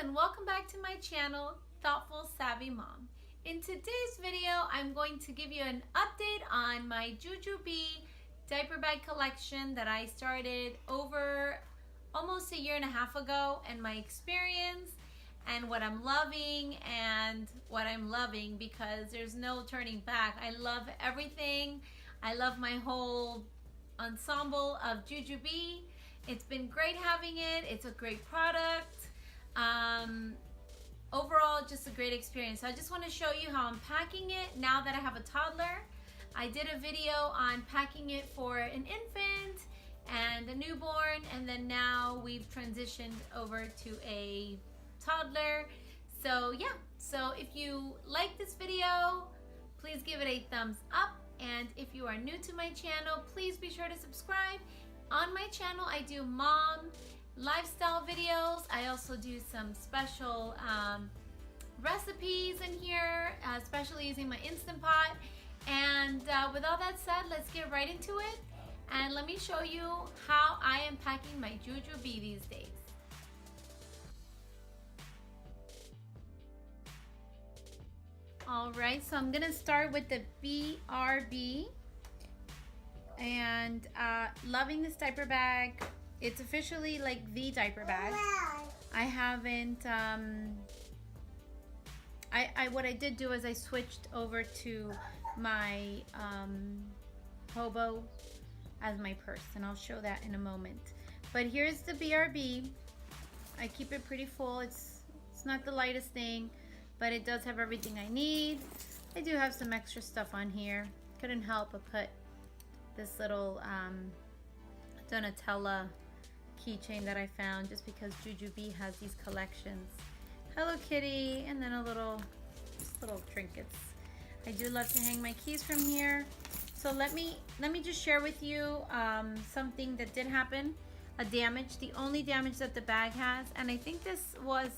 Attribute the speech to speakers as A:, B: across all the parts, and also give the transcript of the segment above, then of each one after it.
A: and welcome back to my channel, Thoughtful Savvy Mom. In today's video, I'm going to give you an update on my JuJuBe diaper bag collection that I started over almost a year and a half ago, and my experience and what I'm loving and what I'm loving, because there's no turning back. I love everything. I love my whole ensemble of JuJuBe. It's been great having it. It's a great product. Overall, just a great experience. So I just want to show you how I'm packing it now that I have a toddler. I did a video on packing it for an infant and a newborn, and then now we've transitioned over to a toddler. So yeah, so if you like this video, please give it a thumbs up. And if you are new to my channel, please be sure to subscribe. On my channel, I do mom lifestyle videos. I also do some special recipes in here, especially using my Instant Pot. And with all that said, let's get right into it. And let me show you how I am packing my JuJuBe these days. All right, so I'm gonna start with the BRB. And loving this diaper bag. It's officially like the diaper bag. I haven't, what I did do is I switched over to my Hobo as my purse, and I'll show that in a moment. But here's the BRB. I keep it pretty full. It's not the lightest thing, but it does have everything I need. I do have some extra stuff on here. Couldn't help but put this little Donatella keychain that I found, just because JuJuBe has these collections. Hello Kitty, and then just little trinkets. I do love to hang my keys from here. So let me just share with you something that did happen, a damage, the only damage that the bag has. And I think this was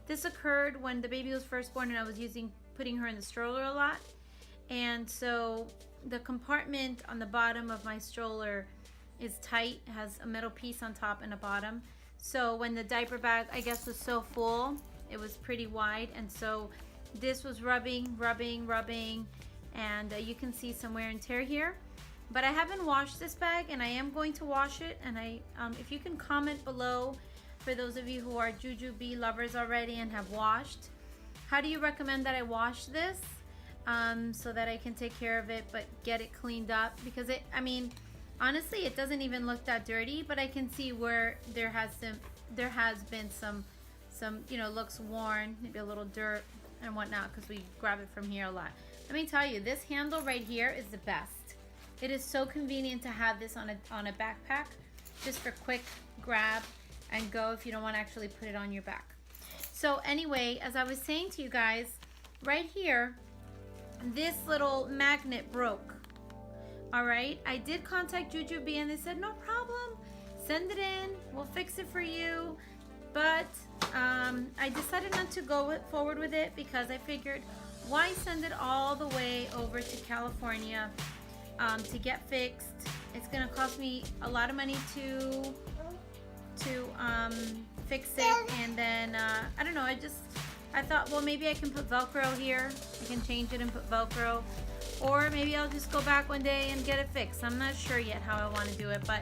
A: this occurred when the baby was first born and I was putting her in the stroller a lot. And so the compartment on the bottom of my stroller is tight. It has a metal piece on top and a bottom. So when the diaper bag, I guess, was so full, it was pretty wide, and so this was rubbing, and you can see some wear and tear here. But I haven't washed this bag, and I am going to wash it. And if you can comment below, for those of you who are JuJuBe lovers already and have washed, how do you recommend that I wash this? So that I can take care of it but get it cleaned up, because honestly, it doesn't even look that dirty, but I can see where there has been some looks worn, maybe a little dirt and whatnot, because we grab it from here a lot. Let me tell you, this handle right here is the best. It is so convenient to have this on a backpack, just for quick grab and go if you don't want to actually put it on your back. So anyway, as I was saying to you guys, right here, this little magnet broke. All right, I did contact JuJuBe and they said no problem, send it in, we'll fix it for you. But I decided not to go forward with it, because I figured, why send it all the way over to California to get fixed? It's gonna cost me a lot of money to fix it, and then I don't know, I thought, well, maybe I can put Velcro here. I can change it and put Velcro. Or maybe I'll just go back one day and get it fixed. I'm not sure yet how I want to do it, but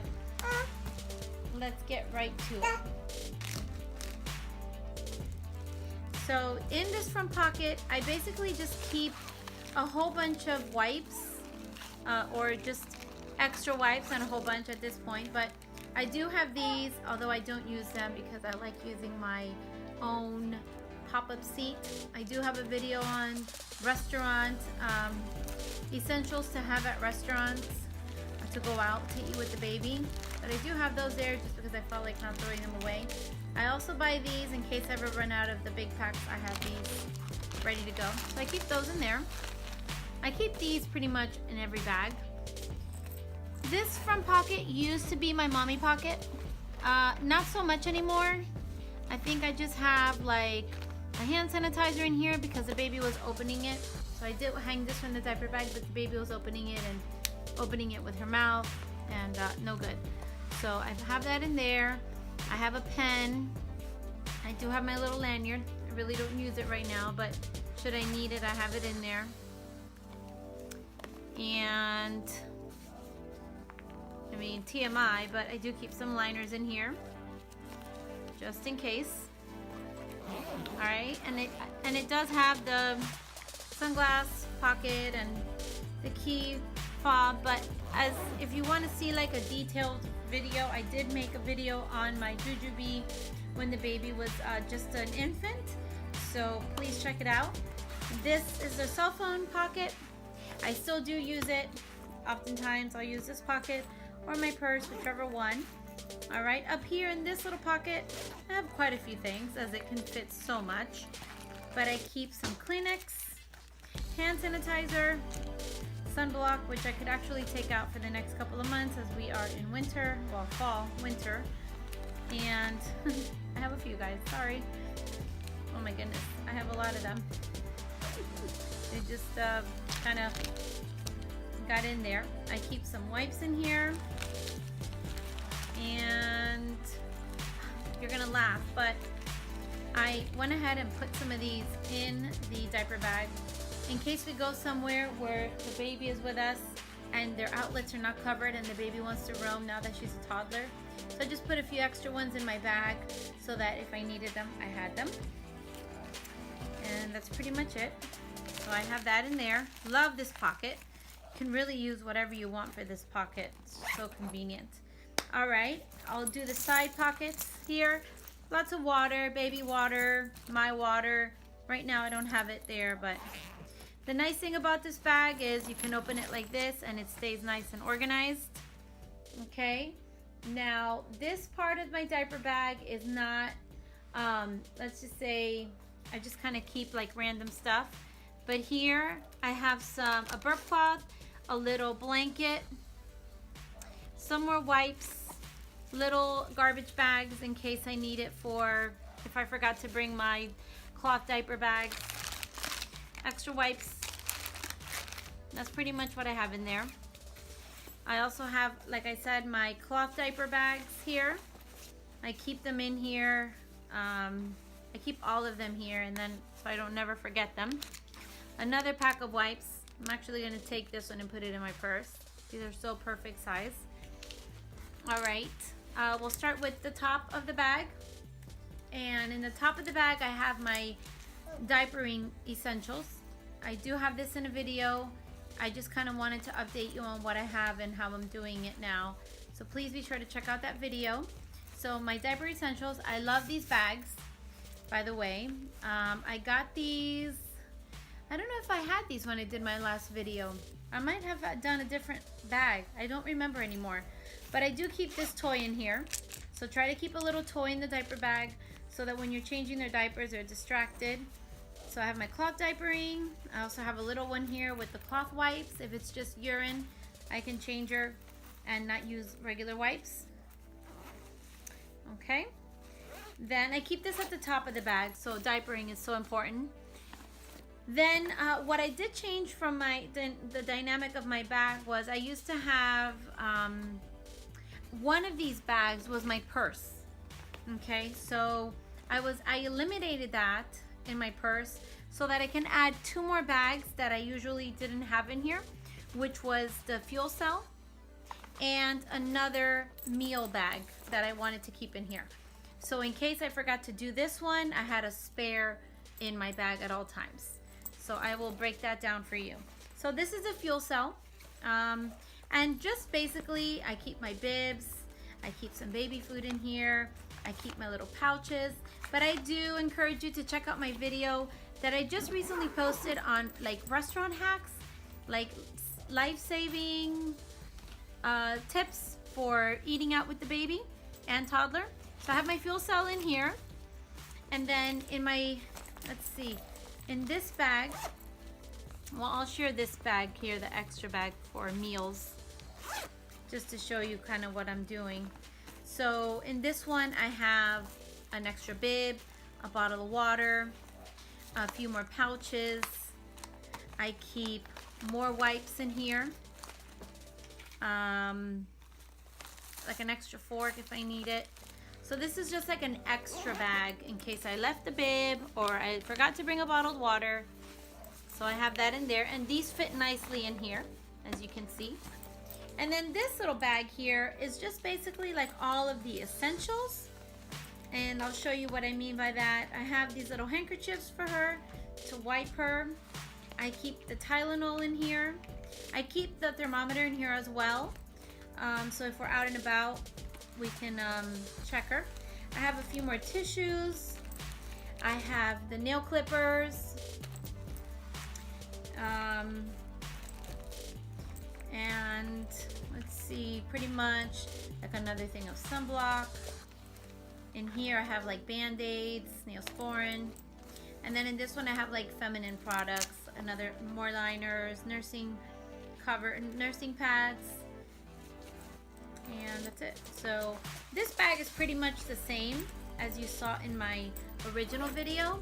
A: let's get right to it. So in this front pocket, I basically just keep a whole bunch of wipes, or just extra wipes, and a whole bunch at this point. But I do have these, although I don't use them because I like using my own pop-up seat. I do have a video on restaurant essentials to have at restaurants to go out to eat with the baby, but I do have those there just because I felt like not throwing them away. I also buy these in case I ever run out of the big packs. I have these ready to go, so I keep those in there. I keep these pretty much in every bag. This front pocket used to be my mommy pocket, not so much anymore. I think I just have like a hand sanitizer in here because the baby was opening it. So I did hang this from the diaper bag, but the baby was opening it with her mouth, and no good. So I have that in there. I have a pen. I do have my little lanyard. I really don't use it right now, but should I need it, I have it in there. And I mean, TMI, but I do keep some liners in here just in case. All right, and it does have the sunglass pocket and the key fob, but as if you want to see like a detailed video, I did make a video on my JuJuBe when the baby was just an infant, so please check it out. This is the cell phone pocket. I still do use it. Oftentimes I'll use this pocket or my purse, whichever one. All right, up here in this little pocket, I have quite a few things as it can fit so much, but I keep some Kleenex, hand sanitizer, sunblock, which I could actually take out for the next couple of months as we are in winter, well, fall, winter, and I have a few, guys, sorry. Oh my goodness, I have a lot of them. It just kind of got in there. I keep some wipes in here, and you're gonna laugh, but I went ahead and put some of these in the diaper bag in case we go somewhere where the baby is with us and their outlets are not covered and the baby wants to roam now that she's a toddler. So I just put a few extra ones in my bag so that if I needed them, I had them. And that's pretty much it. So I have that in there. Love this pocket. You can really use whatever you want for this pocket. It's so convenient. All right, I'll do the side pockets here. Lots of water, baby water, my water. Right now I don't have it there, but the nice thing about this bag is you can open it like this and it stays nice and organized. Okay, now this part of my diaper bag is not, let's just say, I just kind of keep like random stuff. But here I have a burp cloth, a little blanket, some more wipes, little garbage bags in case I need it for if I forgot to bring my cloth diaper bags, extra wipes. That's pretty much what I have in there. I also have, like I said, my cloth diaper bags here. I keep them in here. I keep all of them here, and then so I don't never forget them. Another pack of wipes. I'm actually going to take this one and put it in my purse. These are so perfect size. All right, we'll start with the top of the bag. And in the top of the bag, I have my diapering essentials. I do have this in a video. I just kind of wanted to update you on what I have and how I'm doing it now. So please be sure to check out that video. So my diaper essentials, I love these bags, by the way. I got these, I don't know if I had these when I did my last video. I might have done a different bag. I don't remember anymore. But I do keep this toy in here. So try to keep a little toy in the diaper bag so that when you're changing their diapers, they're distracted. So I have my cloth diapering. I also have a little one here with the cloth wipes. If it's just urine, I can change her and not use regular wipes. Okay. Then I keep this at the top of the bag, so diapering is so important. Then what I did change from the dynamic of my bag was I used to have one of these bags was my purse. Okay, so I eliminated that in my purse so that I can add 2 more bags that I usually didn't have in here, which was the fuel cell and another meal bag that I wanted to keep in here. So in case I forgot to do this one, I had a spare in my bag at all times. So I will break that down for you. So this is a fuel cell. And just basically, I keep my bibs. I keep some baby food in here. I keep my little pouches. But I do encourage you to check out my video that I just recently posted on like restaurant hacks, like life-saving tips for eating out with the baby and toddler. So I have my fuel cell in here. And then in my, let's see, in this bag, well, I'll share this bag here, the extra bag for meals, just to show you kind of what I'm doing. So in this one, I have an extra bib, a bottle of water, a few more pouches. I keep more wipes in here, like an extra fork if I need it. So this is just like an extra bag in case I left the bib or I forgot to bring a bottled water. So I have that in there, and these fit nicely in here, as you can see. And then this little bag here is just basically like all of the essentials. And I'll show you what I mean by that. I have these little handkerchiefs for her to wipe her. I keep the Tylenol in here. I keep the thermometer in here as well. So if we're out and about, we can check her. I have a few more tissues. I have the nail clippers. And let's see, pretty much like another thing of sunblock. In here I have like band-aids, Neosporin. And then in this one I have like feminine products, more liners, nursing pads. And that's it. So this bag is pretty much the same as you saw in my original video,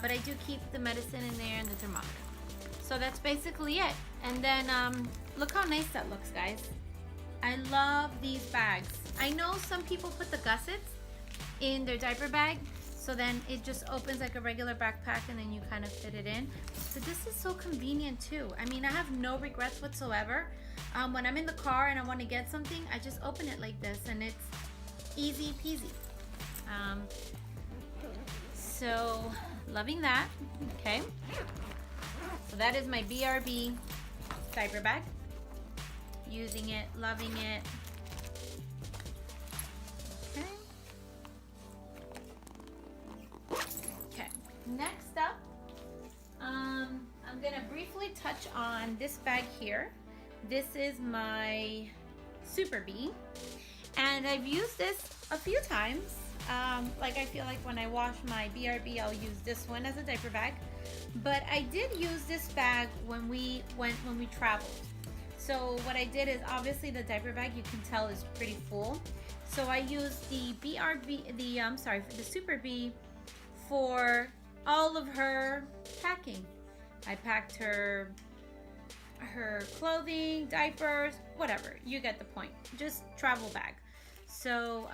A: but I do keep the medicine in there and the thermometer. So that's basically it. And then look how nice that looks, guys. I love these bags. I know some people put the gussets in their diaper bag, so then it just opens like a regular backpack and then you kind of fit it in. So this is so convenient too. I mean, I have no regrets whatsoever. When I'm in the car and I want to get something, I just open it like this and it's easy peasy. So loving that. Okay, so that is my BRB diaper bag. Using it, loving it. Okay, next up, I'm gonna briefly touch on this bag here. This is my SuperBe, and I've used this a few times. Like I feel like when I wash my BRB, I'll use this one as a diaper bag. But I did use this bag when we traveled. So what I did is, obviously the diaper bag, you can tell, is pretty full. So I used the the SuperBe for all of her packing. I packed her clothing, diapers, whatever, you get the point. Just travel bag. So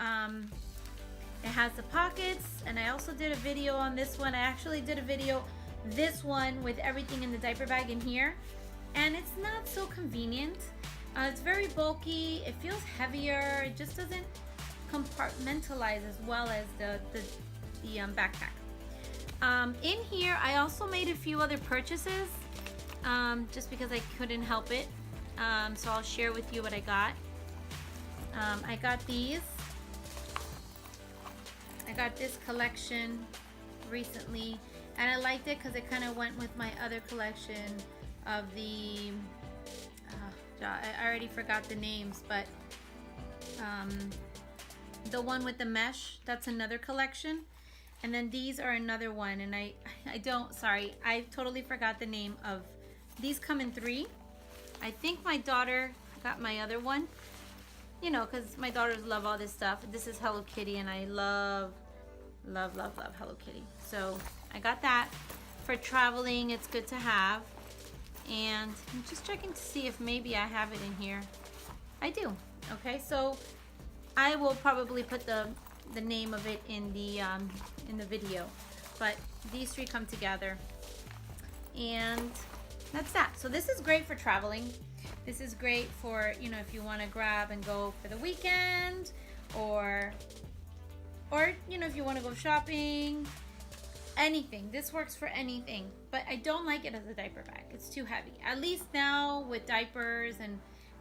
A: it has the pockets, and I also did a video on this one. I actually did a video this one with everything in the diaper bag in here, and it's not so convenient. It's very bulky, it feels heavier, it just doesn't compartmentalize as well as the backpack. In here I also made a few other purchases, just because I couldn't help it. So I'll share with you what I got. I got these. I got this collection recently, and I liked it because it kind of went with my other collection of the I already forgot the names, but the one with the mesh, that's another collection. And then these are another one, and I totally forgot the name of these. Come in 3. I think my daughter got my other one, you know, because my daughters love all this stuff. This is Hello Kitty, and I love Hello Kitty. So I got that for traveling. It's good to have. And I'm just checking to see if maybe I have it in here. I do. Okay, so I will probably put the name of it in the video. But these 3 come together, and that's that. So this is great for traveling. This is great for, you know, if you want to grab and go for the weekend, or you know, if you want to go shopping. Anything. This works for anything, but I don't like it as a diaper bag. It's too heavy. At least now with diapers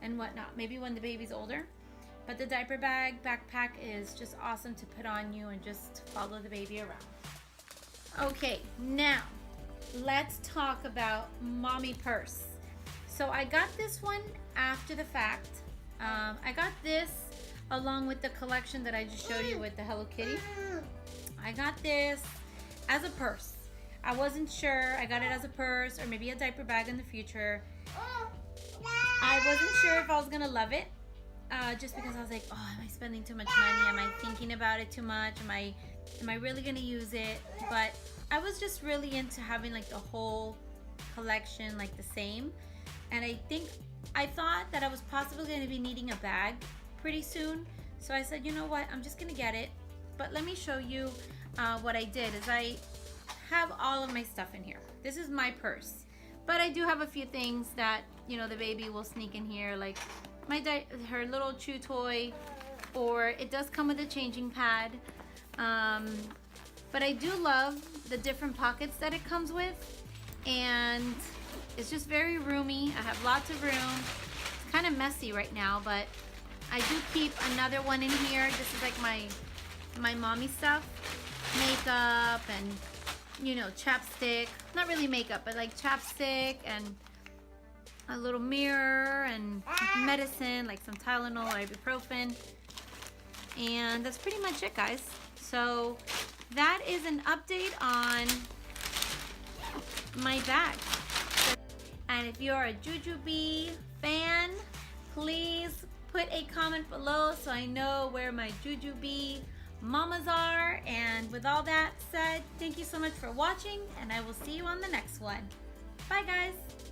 A: and whatnot. Maybe when the baby's older. But the diaper bag backpack is just awesome to put on you and just follow the baby around. Okay, now let's talk about mommy purse. So I got this one after the fact. I got this along with the collection that I just showed you with the Hello Kitty. I got this as a purse. I wasn't sure. I got it as a purse or maybe a diaper bag in the future. I wasn't sure if I was gonna love it, just because I was like, oh, am I spending too much money? Am I thinking about it too much? Am I really gonna use it? But I was just really into having like the whole collection like the same, and I thought that I was possibly gonna be needing a bag pretty soon. So I said, you know what? I'm just gonna get it. But let me show you what I did is I have all of my stuff in here. This is my purse, but I do have a few things that, you know, the baby will sneak in here, like her little chew toy, or it does come with a changing pad. But I do love the different pockets that it comes with, and it's just very roomy. I have lots of room. It's kind of messy right now, but I do keep another one in here. This is like my mommy stuff, makeup and, you know, chapstick. Not really makeup, but like chapstick and a little mirror and medicine, like some Tylenol or ibuprofen. And that's pretty much it, guys. So that is an update on my bag. And if you're a JuJuBe fan, please put a comment below so I know where my JuJuBe mamas are. And with all that said, thank you so much for watching, and I will see you on the next one. Bye, guys.